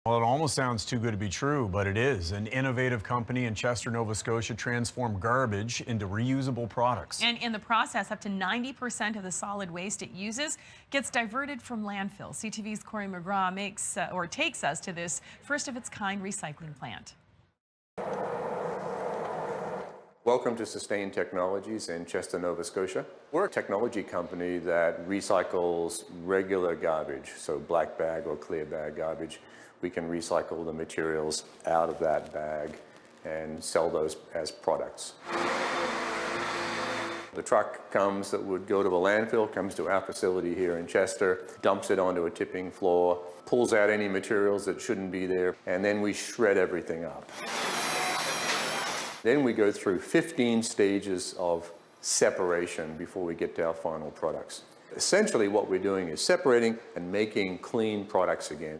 Well, it almost sounds too good to be true, but it is. An innovative company in Chester, Nova Scotia transformed garbage into reusable products. And in the process, up to 90% of the solid waste it uses gets diverted from landfill. CTV's Corey McGraw takes us to this first-of-its-kind recycling plant. Welcome to Sustane Technologies in Chester, Nova Scotia. We're a technology company that recycles regular garbage, so black bag or clear bag garbage. We can recycle the materials out of that bag and sell those as products. The truck comes that would go to a landfill, comes to our facility here in Chester, dumps it onto a tipping floor, pulls out any materials that shouldn't be there, and then we shred everything up. Then we go through 15 stages of separation before we get to our final products. Essentially what we're doing is separating and making clean products again.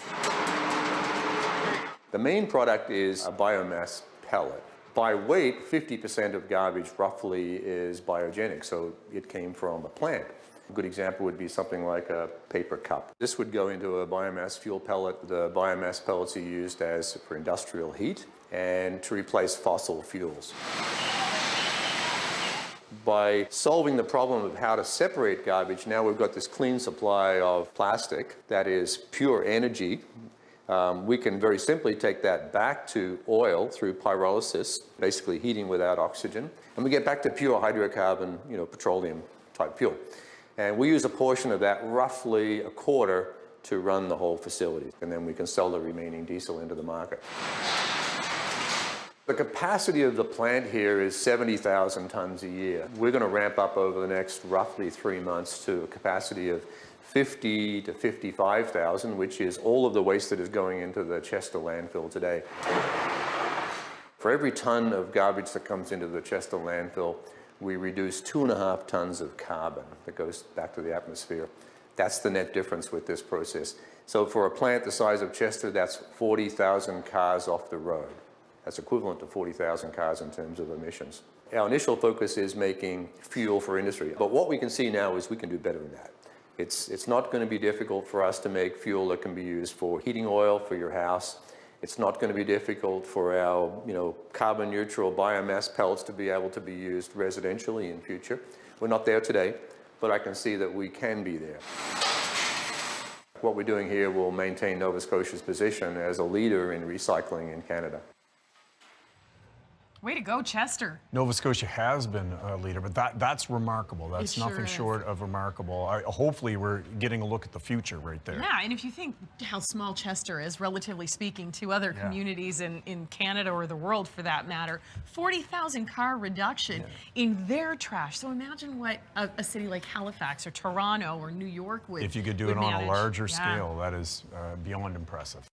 The main product is a biomass pellet. By weight, 50% of garbage roughly is biogenic, so it came from a plant. A good example would be something like a paper cup. This would go into a biomass fuel pellet. The biomass pellets are used for industrial heat and to replace fossil fuels. By solving the problem of how to separate garbage, now we've got this clean supply of plastic that is pure energy. We can very simply take that back to oil through pyrolysis, basically heating without oxygen, and we get back to pure hydrocarbon, petroleum type fuel. And we use a portion of that, roughly a quarter, to run the whole facility, and then we can sell the remaining diesel into the market. The capacity of the plant here is 70,000 tons a year. We're going to ramp up over the next roughly 3 months to a capacity of 50 to 55,000, which is all of the waste that is going into the Chester landfill today. For every ton of garbage that comes into the Chester landfill, we reduce 2.5 tons of carbon that goes back to the atmosphere. That's the net difference with this process. So for a plant the size of Chester, that's 40,000 cars off the road. That's equivalent to 40,000 cars in terms of emissions. Our initial focus is making fuel for industry, but what we can see now is we can do better than that. It's not going to be difficult for us to make fuel that can be used for heating oil for your house. It's not going to be difficult for our carbon neutral biomass pellets to be able to be used residentially in future. We're not there today, but I can see that we can be there. What we're doing here will maintain Nova Scotia's position as a leader in recycling in Canada. Way to go, Chester. Nova Scotia has been a leader, but that's remarkable. That's nothing short of remarkable. Hopefully we're getting a look at the future right there. Yeah, and if you think how small Chester is, relatively speaking, to other communities in Canada or the world for that matter, 40,000 car reduction in their trash. So imagine what a city like Halifax or Toronto or New York would If you could do it on a larger scale, that is beyond impressive.